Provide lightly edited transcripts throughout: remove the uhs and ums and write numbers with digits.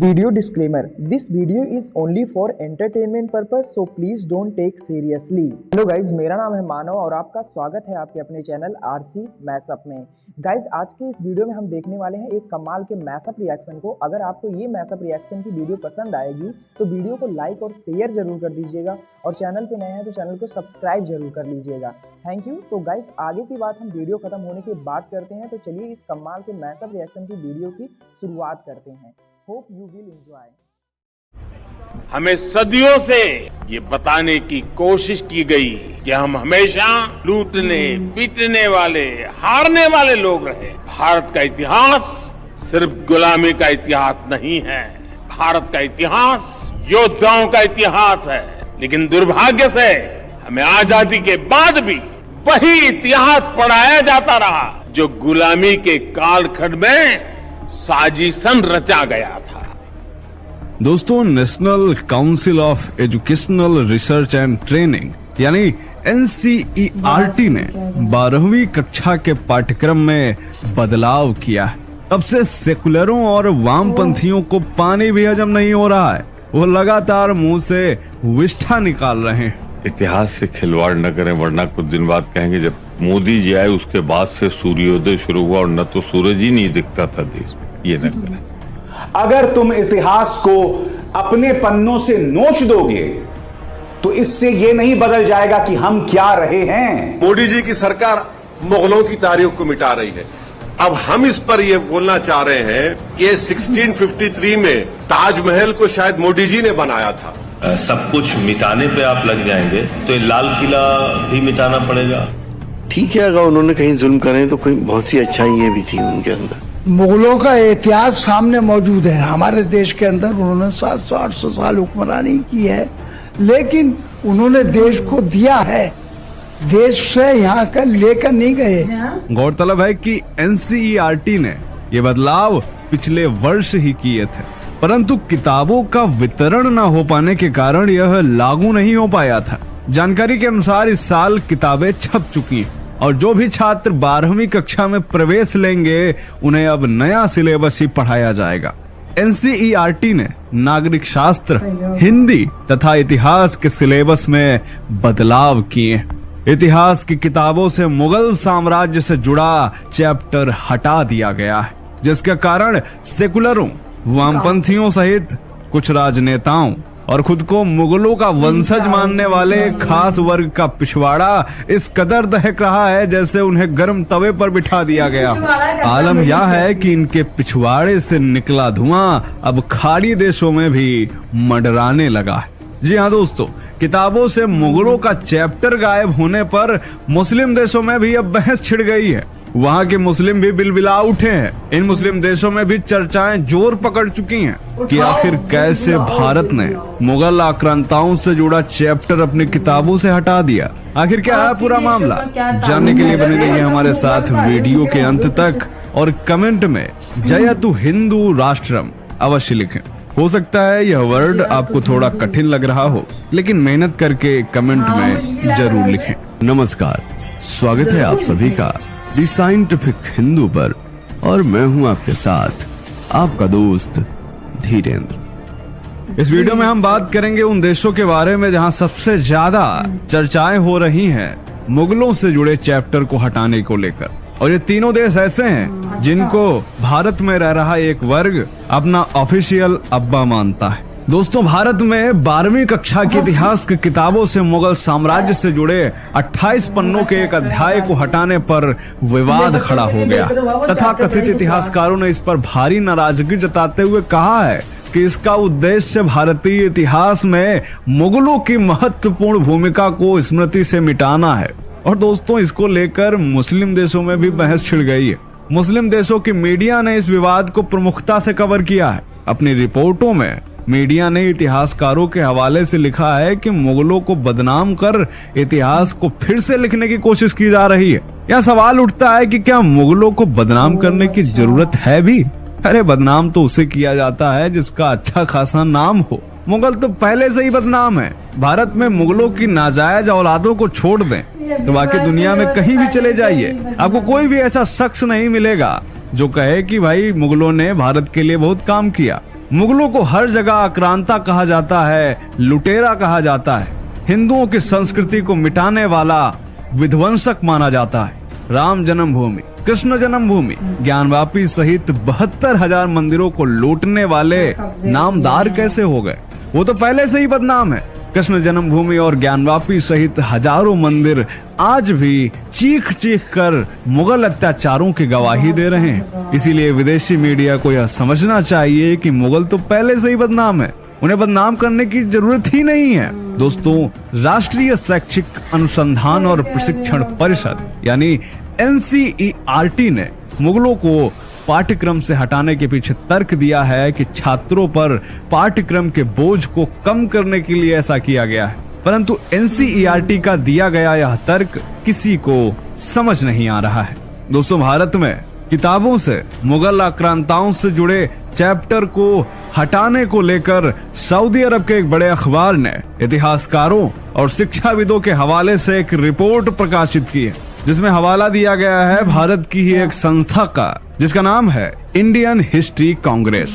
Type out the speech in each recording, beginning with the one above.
Video disclaimer: This video is only for entertainment purpose, so please don't take seriously. Hello guys, मेरा नाम है मानव और आपका स्वागत है आपके अपने चैनल आरसी मैशअप में। गाइज, आज के इस वीडियो में हम देखने वाले हैं एक कमाल के मैशअप रिएक्शन को। अगर आपको ये मैशअप रिएक्शन की वीडियो पसंद आएगी तो वीडियो को लाइक और शेयर जरूर कर दीजिएगा और चैनल पे नए हैं तो चैनल को सब्सक्राइब जरूर कर लीजिएगा। Thank you. तो गाइज, आगे की बात हम वीडियो खत्म होने के बाद करते हैं, तो चलिए इस कमाल के मैशअप रिएक्शन की वीडियो की शुरुआत करते हैं। Hope you will enjoy. हमें सदियों से ये बताने की कोशिश की गई कि हम हमेशा लूटने पीटने वाले हारने वाले लोग रहे। भारत का इतिहास सिर्फ गुलामी का इतिहास नहीं है, भारत का इतिहास योद्धाओं का इतिहास है। लेकिन दुर्भाग्य से हमें आजादी के बाद भी वही इतिहास पढ़ाया जाता रहा जो गुलामी के कालखंड में साजिशन रचा गया था। दोस्तों, national council of educational research and training यानी NCERT ने 12वीं कक्षा के पाठ्यक्रम में बदलाव किया है। तब से सेकुलरों और वामपंथियों को पानी भी हजम नहीं हो रहा है। वो लगातार मुंह से विष्ठा निकाल रहे हैं। इतिहास से खिलवाड़ न करें, वरना कुछ दिन बाद कहेंगे जब मोदी जी आए उसके बाद से सूर्योदय शुरू हुआ और न तो सूरज ही नहीं दिखता था देश में। ये न करें। अगर तुम इतिहास को अपने पन्नों से नोच दोगे तो इससे ये नहीं बदल जाएगा कि हम क्या रहे हैं। मोदी जी की सरकार मुगलों की तारीख को मिटा रही है। अब हम इस पर यह बोलना चाह रहे हैं कि 1653 में ताजमहल को शायद मोदी जी ने बनाया था। सब कुछ मिटाने पे आप लग जाएंगे तो ये लाल किला भी मिटाना पड़ेगा। ठीक है, अगर उन्होंने कहीं जुल्म करे तो कोई बहुत सी अच्छाइयां भी थी उनके अंदर। मुगलों का इतिहास सामने मौजूद है। हमारे देश के अंदर उन्होंने 700-800 साल हुक्मरानी की है, लेकिन उन्होंने देश को दिया है, देश से यहाँ का लेकर नहीं गए। गौरतलब है कि NCERT ने ये बदलाव पिछले वर्ष ही किए थे, परंतु किताबों का वितरण न हो पाने के कारण यह लागू नहीं हो पाया था। जानकारी के अनुसार इस साल किताबें छप चुकी हैं और जो भी छात्र 12वीं कक्षा में प्रवेश लेंगे उन्हें अब नया सिलेबस ही पढ़ाया जाएगा। NCERT ने नागरिक शास्त्र, हिंदी तथा इतिहास के सिलेबस में बदलाव किए। इतिहास की किताबों से मुगल साम्राज्य से जुड़ा चैप्टर हटा दिया गया है, जिसके कारण सेकुलरों, वामपंथियों सहित कुछ राजनेताओं और खुद को मुगलों का वंशज मानने वाले खास वर्ग का पिछवाड़ा इस कदर दहक रहा है जैसे उन्हें गर्म तवे पर बिठा दिया गया। आलम यह है कि इनके पिछवाड़े से निकला धुआं अब खाड़ी देशों में भी मंडराने लगा है। जी हाँ दोस्तों, किताबों से मुगलों का चैप्टर गायब होने पर मुस्लिम देशों में भी अब बहस छिड़ गई है। वहाँ के मुस्लिम भी बिलबिला उठे हैं। इन मुस्लिम देशों में भी चर्चाएं जोर पकड़ चुकी हैं कि आखिर कैसे भारत ने मुगल आक्रांताओं से जुड़ा चैप्टर अपनी किताबों से हटा दिया। आखिर क्या है पूरा मामला, जानने के लिए बने रहिए हमारे साथ वीडियो के अंत तक और कमेंट में जयतु हिंदू राष्ट्रम अवश्य लिखें। हो सकता है यह वर्ड आपको थोड़ा कठिन लग रहा हो, लेकिन मेहनत करके कमेंट में जरूर लिखें। नमस्कार, स्वागत है आप सभी का दी साइंटिफिक हिंदू पर और मैं हूं आपके साथ आपका दोस्त धीरेन्द्र। इस वीडियो में हम बात करेंगे उन देशों के बारे में जहां सबसे ज्यादा चर्चाएं हो रही हैं मुगलों से जुड़े चैप्टर को हटाने को लेकर। और ये तीनों देश ऐसे हैं जिनको भारत में रह रहा एक वर्ग अपना ऑफिशियल अब्बा मानता है। दोस्तों, भारत में 12वीं कक्षा की इतिहास की किताबों से मुगल साम्राज्य से जुड़े 28 पन्नों के एक अध्याय को हटाने पर विवाद खड़ा हो गया तथा कथित इतिहासकारों ने इस पर भारी नाराजगी जताते हुए कहा है कि इसका उद्देश्य भारतीय इतिहास में मुगलों की महत्वपूर्ण भूमिका को स्मृति से मिटाना है। और दोस्तों, इसको लेकर मुस्लिम देशों में भी बहस छिड़ गई है। मुस्लिम देशों की मीडिया ने इस विवाद को प्रमुखता से कवर किया है। अपनी रिपोर्टों में मीडिया ने इतिहासकारों के हवाले से लिखा है कि मुगलों को बदनाम कर इतिहास को फिर से लिखने की कोशिश की जा रही है। यह सवाल उठता है कि क्या मुगलों को बदनाम करने की जरूरत है भी? अरे, बदनाम तो उसे किया जाता है जिसका अच्छा खासा नाम हो। मुगल तो पहले से ही बदनाम है। भारत में मुगलों की नाजायज औलादों को छोड़ दें तो बाकी दुनिया में कहीं भी चले जाइए, आपको कोई भी ऐसा शख्स नहीं मिलेगा जो कहे कि भाई मुगलों ने भारत के लिए बहुत काम किया। मुगलों को हर जगह आक्रांता कहा जाता है, लुटेरा कहा जाता है, हिंदुओं की संस्कृति को मिटाने वाला विध्वंसक माना जाता है। राम जन्मभूमि, कृष्ण जन्मभूमि, ज्ञानवापी सहित 72,000 मंदिरों को लूटने वाले नामदार कैसे हो गए? वो तो पहले से ही बदनाम है। कृष्ण जन्मभूमि और ज्ञानवापी सहित हजारों मंदिर आज भी चीख चीख कर मुगल अत्याचारों की गवाही दे रहे हैं। इसीलिए विदेशी मीडिया को यह समझना चाहिए कि मुगल तो पहले से ही बदनाम है, उन्हें बदनाम करने की जरूरत ही नहीं है। दोस्तों, राष्ट्रीय शैक्षिक अनुसंधान और प्रशिक्षण परिषद यानी NCERT ने मुगलों को पाठ्यक्रम से हटाने के पीछे तर्क दिया है कि छात्रों पर पाठ्यक्रम के बोझ को कम करने के लिए ऐसा किया गया है। परंतु NCERT का दिया गया यह तर्क किसी को समझ नहीं आ रहा है। दोस्तों, भारत में किताबों से मुगल आक्रांताओं से जुड़े चैप्टर को हटाने को लेकर सऊदी अरब के एक बड़े अखबार ने इतिहासकारों और शिक्षाविदों के हवाले से एक रिपोर्ट प्रकाशित की है, जिसमें हवाला दिया गया है भारत की ही एक संस्था का, जिसका नाम है इंडियन हिस्ट्री कांग्रेस।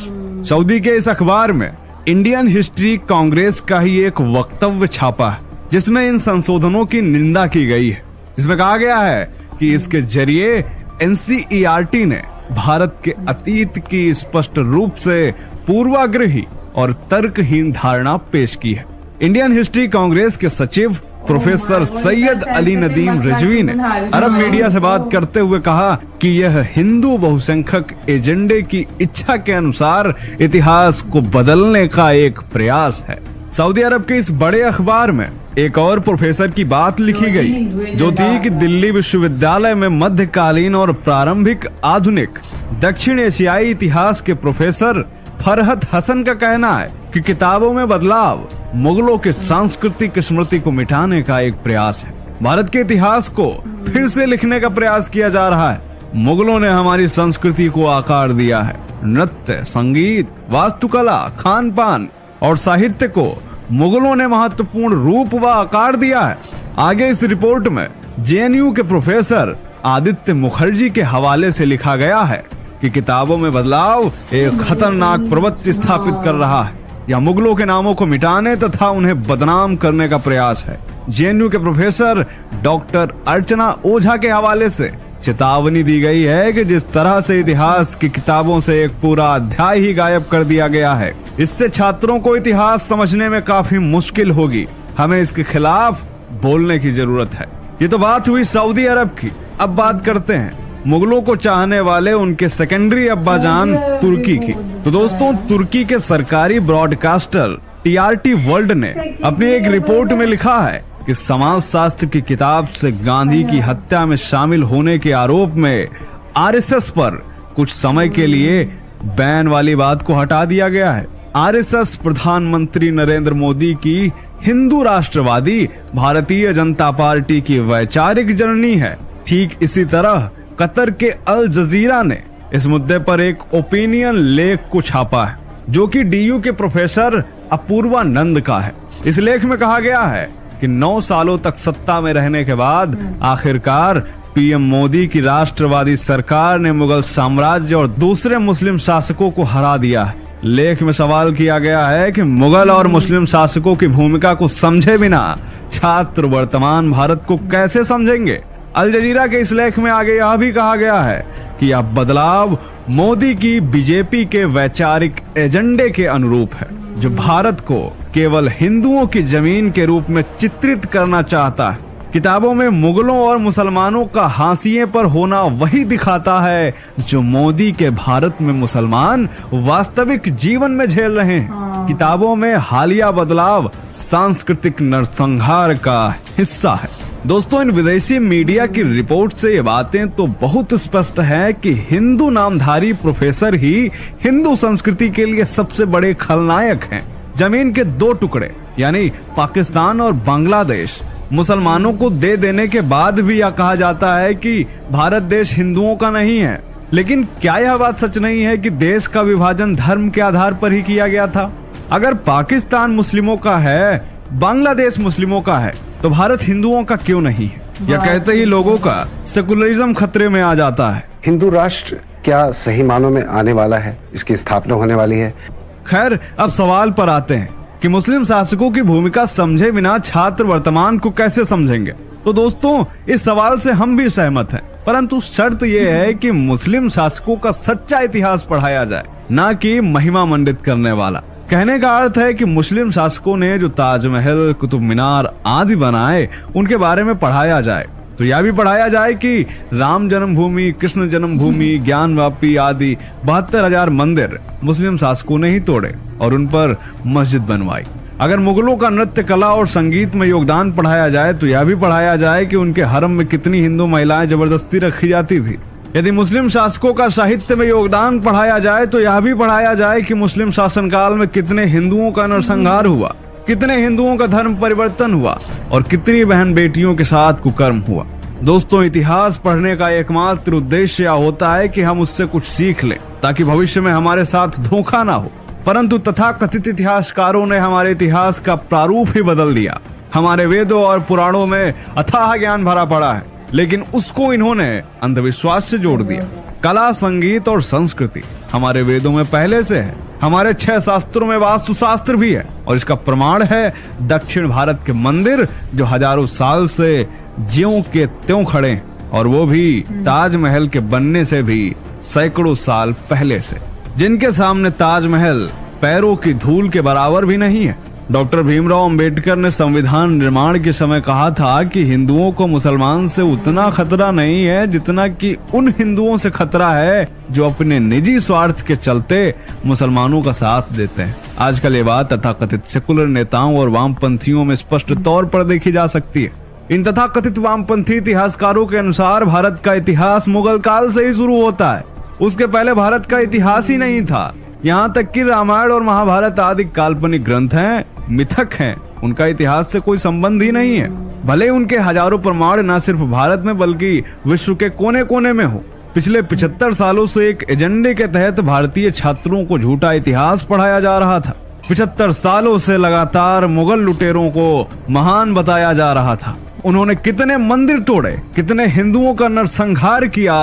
सऊदी के इस अखबार में इंडियन हिस्ट्री कांग्रेस का ही एक वक्तव्य छापा है, जिसमें इन संशोधनों की निंदा की गई है। इसमें कहा गया है कि इसके जरिए NCERT ने भारत के अतीत की स्पष्ट रूप से पूर्वाग्रही और तर्कहीन धारणा पेश की है। इंडियन हिस्ट्री कांग्रेस के सचिव प्रोफेसर सैयद अली नदीम रिजवी ने अरब मीडिया से बात करते हुए कहा कि यह हिंदू बहुसंख्यक एजेंडे की इच्छा के अनुसार इतिहास को बदलने का एक प्रयास है। सऊदी अरब के इस बड़े अखबार में एक और प्रोफेसर की बात लिखी गई, जो थी कि दिल्ली विश्वविद्यालय में मध्यकालीन और प्रारंभिक आधुनिक दक्षिण एशियाई इतिहास के प्रोफेसर फरहत हसन का कहना है कि किताबों में बदलाव मुगलों के सांस्कृतिक स्मृति को मिटाने का एक प्रयास है। भारत के इतिहास को फिर से लिखने का प्रयास किया जा रहा है। मुगलों ने हमारी संस्कृति को आकार दिया है। नृत्य, संगीत, वास्तुकला, खान पान और साहित्य को मुगलों ने महत्वपूर्ण रूप व आकार दिया है। आगे इस रिपोर्ट में JNU के प्रोफेसर आदित्य मुखर्जी के हवाले से लिखा गया है कि किताबों में बदलाव एक खतरनाक प्रवृत्ति स्थापित कर रहा है। यह मुगलों के नामों को मिटाने तथा उन्हें बदनाम करने का प्रयास है। JNU के प्रोफेसर डॉक्टर अर्चना ओझा के हवाले से चेतावनी दी गई है कि जिस तरह से इतिहास की किताबों से एक पूरा अध्याय ही गायब कर दिया गया है, इससे छात्रों को इतिहास समझने में काफी मुश्किल होगी। हमें इसके खिलाफ बोलने की जरूरत है। ये तो बात हुई सऊदी अरब की। अब बात करते हैं मुगलों को चाहने वाले उनके सेकेंडरी अब्बाजान तुर्की की। तो दोस्तों, तुर्की के सरकारी ब्रॉडकास्टर TRT वर्ल्ड ने अपनी एक रिपोर्ट में लिखा है कि समाज शास्त्र की किताब से गांधी की हत्या में शामिल होने के आरोप में RSS पर कुछ समय के लिए बैन वाली बात को हटा दिया गया है। RSS प्रधानमंत्री नरेंद्र मोदी की हिंदू राष्ट्रवादी भारतीय जनता पार्टी की वैचारिक जननी है। ठीक इसी तरह कतर के अल जजीरा ने इस मुद्दे पर एक ओपिनियन लेख को छापा है, जो कि DU के प्रोफेसर अपूर्वा नंद का है। इस लेख में कहा गया है कि 9 सालों तक सत्ता में रहने के बाद आखिरकार PM मोदी की राष्ट्रवादी सरकार ने मुगल साम्राज्य और दूसरे मुस्लिम शासकों को हरा दिया है। लेख में सवाल किया गया है कि मुगल और मुस्लिम शासकों की भूमिका को समझे बिना छात्र वर्तमान भारत को कैसे समझेंगे। अल जजीरा के इस लेख में आगे यह भी कहा गया है कि यह बदलाव मोदी की BJP के वैचारिक एजेंडे के अनुरूप है, जो भारत को केवल हिंदुओं की जमीन के रूप में चित्रित करना चाहता है। किताबों में मुगलों और मुसलमानों का हाशिए पर होना वही दिखाता है जो मोदी के भारत में मुसलमान वास्तविक जीवन में झेल रहे हैं। किताबों में हालिया बदलाव सांस्कृतिक नरसंहार का हिस्सा है। दोस्तों, इन विदेशी मीडिया की रिपोर्ट से ये बातें तो बहुत स्पष्ट है कि हिंदू नामधारी प्रोफेसर ही हिंदू संस्कृति के लिए सबसे बड़े खलनायक हैं। जमीन के 2 टुकड़े यानी पाकिस्तान और बांग्लादेश मुसलमानों को दे देने के बाद भी यह कहा जाता है कि भारत देश हिंदुओं का नहीं है। लेकिन क्या यह बात सच नहीं है कि देश का विभाजन धर्म के आधार पर ही किया गया था? अगर पाकिस्तान मुस्लिमों का है, बांग्लादेश मुस्लिमों का है, तो भारत हिंदुओं का क्यों नहीं है? यह कहते ही लोगों का सेकुलरिज्म खतरे में आ जाता है। हिंदू राष्ट्र क्या सही मानों में आने वाला है? इसकी स्थापना होने वाली है। खैर, अब सवाल पर आते हैं कि मुस्लिम शासकों की भूमिका समझे बिना छात्र वर्तमान को कैसे समझेंगे। तो दोस्तों, इस सवाल से हम भी सहमत हैं, परंतु शर्त यह है कि मुस्लिम शासकों का सच्चा इतिहास पढ़ाया जाए, ना कि महिमा मंडित करने वाला। कहने का अर्थ है कि मुस्लिम शासकों ने जो ताजमहल, कुतुब मीनार आदि बनाए, उनके बारे में पढ़ाया जाए। तो यह भी पढ़ाया जाए कि राम जन्मभूमि, कृष्ण जन्मभूमि, ज्ञानवापी आदि 72,000 मंदिर मुस्लिम शासकों ने ही तोड़े और उन पर मस्जिद बनवाई। अगर मुगलों का नृत्य कला और संगीत में योगदान पढ़ाया जाए तो यह भी पढ़ाया जाए कि उनके हरम में कितनी हिंदू महिलाएं जबरदस्ती रखी जाती थी। यदि मुस्लिम शासकों का साहित्य में योगदान पढ़ाया जाए तो यह भी पढ़ाया जाए कि मुस्लिम शासनकाल में कितने हिंदुओं का नरसंहार हुआ, कितने हिंदुओं का धर्म परिवर्तन हुआ और कितनी बहन बेटियों के साथ कुकर्म हुआ। दोस्तों, इतिहास पढ़ने का एकमात्र उद्देश्य होता है कि हम उससे कुछ सीख लें ताकि भविष्य में हमारे साथ धोखा ना हो। परंतु तथाकथित इतिहासकारों ने हमारे इतिहास का प्रारूप ही बदल दिया। हमारे वेदों और पुराणों में अथाह ज्ञान भरा पड़ा है, लेकिन उसको इन्होंने अंधविश्वास से जोड़ दिया। कला, संगीत और संस्कृति हमारे वेदों में पहले से है। हमारे 6 शास्त्रों में वास्तुशास्त्र भी है और इसका प्रमाण है दक्षिण भारत के मंदिर जो हजारों साल से ज्यों के त्यों खड़े, और वो भी ताजमहल के बनने से भी सैकड़ों साल पहले से, जिनके सामने ताजमहल पैरों की धूल के बराबर भी नहीं है। डॉक्टर भीमराव अंबेडकर ने संविधान निर्माण के समय कहा था कि हिंदुओं को मुसलमान से उतना खतरा नहीं है जितना कि उन हिंदुओं से खतरा है जो अपने निजी स्वार्थ के चलते मुसलमानों का साथ देते हैं। आजकल ये बात तथाकथित सेकुलर नेताओं और वामपंथियों में स्पष्ट तौर पर देखी जा सकती है। इन तथाकथित वामपंथी इतिहासकारों के अनुसार भारत का इतिहास मुगल काल से ही शुरू होता है। उसके पहले भारत का इतिहास ही नहीं था। यहाँ तक कि रामायण और महाभारत आदि काल्पनिक ग्रंथ हैं, मिथक हैं, उनका इतिहास से कोई संबंध ही नहीं है। भले उनके हजारों प्रमाण न सिर्फ भारत में बल्कि विश्व के कोने कोने में हो। पिछले 75 सालों से एक एजेंडे के तहत भारतीय छात्रों को झूठा इतिहास पढ़ाया जा रहा था। 75 सालों से लगातार मुगल लुटेरों को महान बताया जा रहा था। उन्होंने कितने मंदिर तोड़े, कितने हिंदुओं का नरसंहार किया,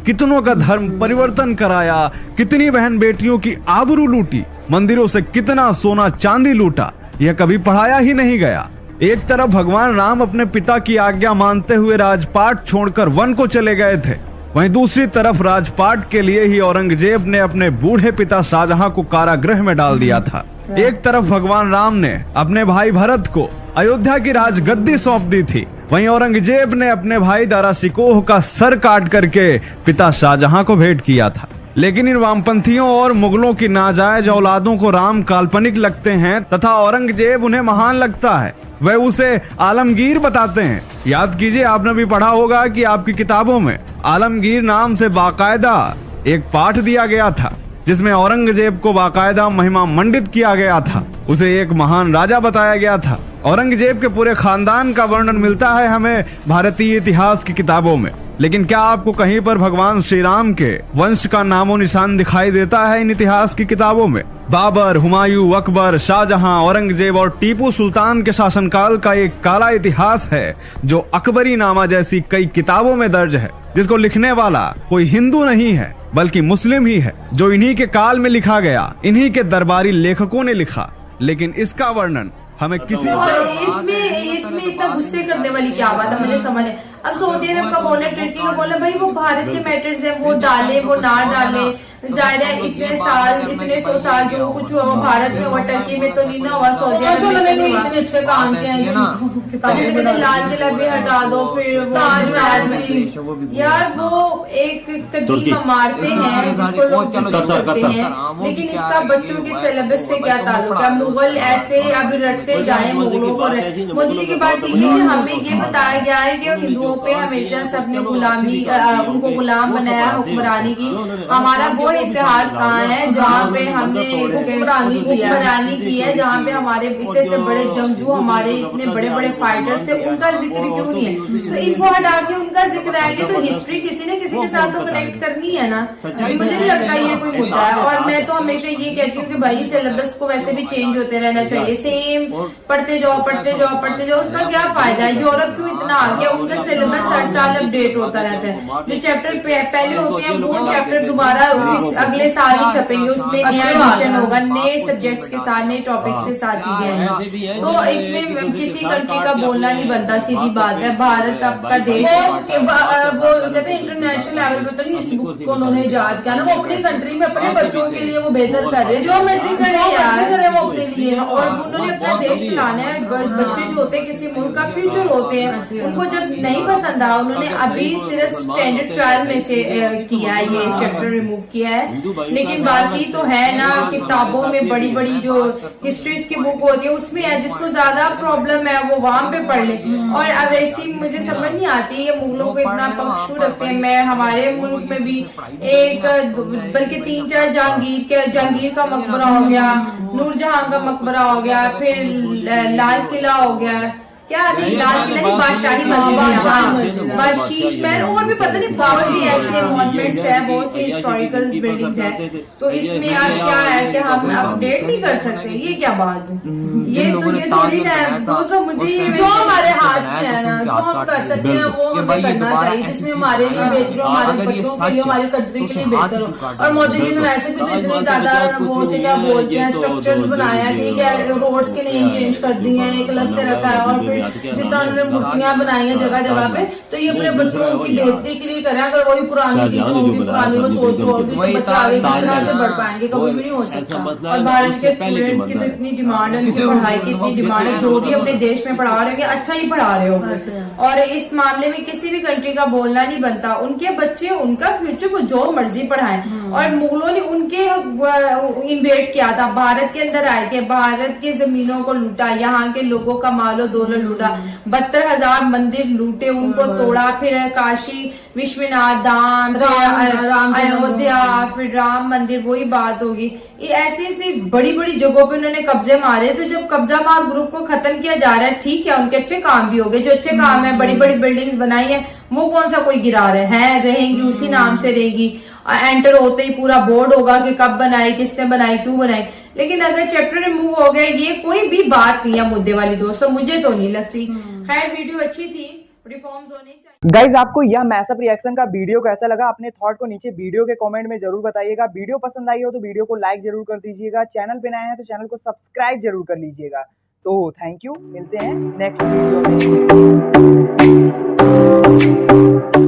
कितनों का धर्म परिवर्तन कराया, कितनी बहन बेटियों की आबरू लूटी, मंदिरों से कितना सोना चांदी लूटा, यह कभी पढ़ाया ही नहीं गया। एक तरफ भगवान राम अपने पिता की आज्ञा मानते हुए राजपाट छोड़कर वन को चले गए थे, वहीं दूसरी तरफ राजपाट के लिए ही औरंगजेब ने अपने बूढ़े पिता शाहजहां को कारागृह में डाल दिया था। एक तरफ भगवान राम ने अपने भाई भरत को अयोध्या की राजगद्दी सौंप दी थी, वहीं औरंगजेब ने अपने भाई दारा सिकोह का सर काट करके पिता शाहजहां को भेंट किया था। लेकिन इन वामपंथियों और मुगलों की नाजायज औलादों को राम काल्पनिक लगते हैं तथा औरंगजेब उन्हें महान लगता है। वह उसे आलमगीर बताते हैं। याद कीजिए, आपने भी पढ़ा होगा कि आपकी किताबों में आलमगीर नाम से बाकायदा एक पाठ दिया गया था जिसमें औरंगजेब को बाकायदा महिमा मंडित किया गया था। उसे एक महान राजा बताया गया था। औरंगजेब के पूरे खानदान का वर्णन मिलता है हमें भारतीय इतिहास की किताबों में। लेकिन क्या आपको कहीं पर भगवान श्री राम के वंश का नामो निशान दिखाई देता है इन इतिहास की किताबों में? बाबर, हुमायूं, अकबर, शाहजहां, औरंगजेब और टीपू सुल्तान के शासनकाल का एक काला इतिहास है जो अकबरी नामा जैसी कई किताबों में दर्ज है, जिसको लिखने वाला कोई हिंदू नहीं है बल्कि मुस्लिम ही है, जो इन्हीं के काल में लिखा गया, इन्हीं के दरबारी लेखकों ने लिखा। लेकिन इसका वर्णन हमें किसी इसमें इतना गुस्से करने वाली क्या बात है, मुझे समझ है। अब सऊदी अरब का बोले, टर्की का बोले, भाई वो भारत के मैटर्स है, वो डाले वो ना डाले, जाहिर है इतने साल, इतने 100 साल जो कुछ हुआ वो भारत में हुआ, टर्की में तो नहीं ना हुआ, सऊदी अरब में इतने अच्छे काम किए हैं। लाल किला भी हटा दो, फिर ताजमहल भी, यार वो एक कदीम मारते हैं जिसको लोग करते हैं, लेकिन इसका बच्चों की सिलेबस से क्या ताल्लुक है? मुगल ऐसे अब रटते जाए मुगलों को। मोदी जी की बात ठीक है, हमें ये बताया गया है कि हिंदुओं पे हमेशा सबने गुलामी, उनको गुलाम बनाया हुक्मरानी की। हमारा वो इतिहास कहाँ है जहाँ पे हमने हुक्मरानी की है, जहाँ पे हमारे इतने बड़े जंगजू, हमारे इतने बड़े बड़े फाइटर्स थे, उनका जिक्र क्यों नहीं है? तो इनको हटा के उनका जिक्र आएगा तो हिस्ट्री किसी न किसी के साथ तो कनेक्ट करनी है ना। मुझे नहीं लगता ये कोई मुद्दा है। और मैं तो हमेशा ये कहती हूँ कि भाई सिलेबस को वैसे भी चेंज होते रहना चाहिए, सेम पढ़ते जाओ पढ़ते जाओ पढ़ते जाओ, उसका क्या फायदा है? यूरोप क्यों इतना आ गया? उनका सिलेबस हर साल अपडेट होता रहता है। जो चैप्टर पहले होते हैं वो चैप्टर दोबारा अगले साल ही छपेंगे, उसमें नया एडिशन होगा, नए सब्जेक्ट्स के साथ, नए टॉपिक्स के साथ चीजें आएंगी। तो इसमें किसी कंट्री का बोलना नहीं बनता, सीधी बात है। भारत आपका देश वो कहते हैं इंटरनेशनल लेवल पे तो नहीं इस बुक को उन्होंने इजाद किया ना, वो अपनी कंट्री में अपने बच्चों के लिए वो बेहतर कर रहे हैं, जो मर्जी करे वो अपने लिए, और उन्होंने अपना देश चलाना है। बच्चे जो होते हैं किसी मुल्क का फ्यूचर होते हैं, उनको जब नहीं पसंद आ, उन्होंने अभी सिर्फ स्टैंडर्ड ट्रायल में से किया है, ये चैप्टर रिमूव किया है, लेकिन बाकी तो है ना किताबों में बड़ी बड़ी जो हिस्ट्रीज की बुक होती है उसमें है, जिसको ज्यादा प्रॉब्लम है वो वहां पे पढ़ ले। और अब ऐसी मुझे समझ नहीं आती ये मुगलों को इतना पक्षु रखते हैं। मैं हमारे मुल्क में भी एक बल्कि 3-4 जहांगीर का मकबरा हो गया, नूरजहां का मकबरा हो गया, फिर लाल किला हो गया, क्या लाल किला नहीं, बादशाही मस्जिद, बख्शीश महल, और भी पता नहीं बहुत सी ऐसे मॉन्यूमेंट्स है, बहुत सी हिस्टोरिकल बिल्डिंग्स है। तो इसमें यार क्या है कि हम अपडेट नहीं कर सकते, ये क्या बात है? ये थोड़ी ना दोस्तों, मुझे जो हमारे हाथ में है ना, जो हम कर सकते हैं वो हमें करना चाहिए, जिसमें हमारे लिए बेहतर हो, हमारे बच्चों के लिए, हमारी कंट्री के लिए बेहतर हो। और मोदी जी ने वैसे भी तो इतने ज्यादा वो से क्या बोलते हैं स्ट्रक्चर्स बनाया है, ठीक है, रोड्स के नेम चेंज कर दिए हैं, एक अलग से रखा है, और फिर जिस तरह उन्होंने मूर्तियां बनाई है जगह जगह पे, तो ये अपने बच्चों की बेहतरी के लिए करें। अगर वही पुरानी चीजें होगी, पुरानी वो सोच होगी, तो बच्चे आगे किस तरह से बढ़ पाएंगे, कभी भी नहीं हो सकता। और भारत के स्टूडेंट्स की तो इतनी डिमांड है, उनकी पढ़ाई की इतनी डिमांड है, जो भी अपने देश में पढ़ा रहे हैं अच्छा ही पढ़ा रहे हो। और इस मामले में किसी भी कंट्री का बोलना नहीं बनता, उनके बच्चे उनका फ्यूचर को जो मर्जी पढ़ाएं। और मुगलों ने उनके इन्वेट किया था, भारत के अंदर आए थे, भारत की जमीनों को लूटा, यहाँ के लोगों का मालो दौलत लूटा, 72,000 मंदिर लूटे, उनको तोड़ा, फिर काशी विश्वनाथ धाम, अयोध्या, फिर राम मंदिर, वही बात होगी। ये ऐसी ऐसी बड़ी बड़ी जगहों पे उन्होंने कब्जे मारे। तो जब कब्जा मार ग्रुप को खत्म किया जा रहा है, ठीक है, उनके अच्छे काम भी हो गए, जो अच्छे काम है, बड़ी बड़ी बिल्डिंग्स बनाई है, वो कौन सा कोई गिरा रहे हैं, रहेंगी उसी नाम से रहेगी। एंटर होते ही पूरा बोर्ड होगा कि कब बनाई, किसने बनाई, क्यों बनाई। लेकिन अगर चैप्टर रिमूव हो गया, ये कोई भी बात नहीं है मुद्दे वाली दोस्तों, मुझे तो नहीं लगती। खैर वीडियो अच्छी थी, रिफॉर्म्स होने चाहिए। गाइज आपको यह मैसअप रिएक्शन का वीडियो कैसा लगा, अपने थॉट को नीचे वीडियो के कमेंट में जरूर बताइएगा। वीडियो पसंद आई हो तो वीडियो को लाइक जरूर कर दीजिएगा, चैनल पे नए हैं तो चैनल को सब्सक्राइब जरूर कर लीजिएगा। तो थैंक यू, मिलते हैं नेक्स्ट वीडियो में।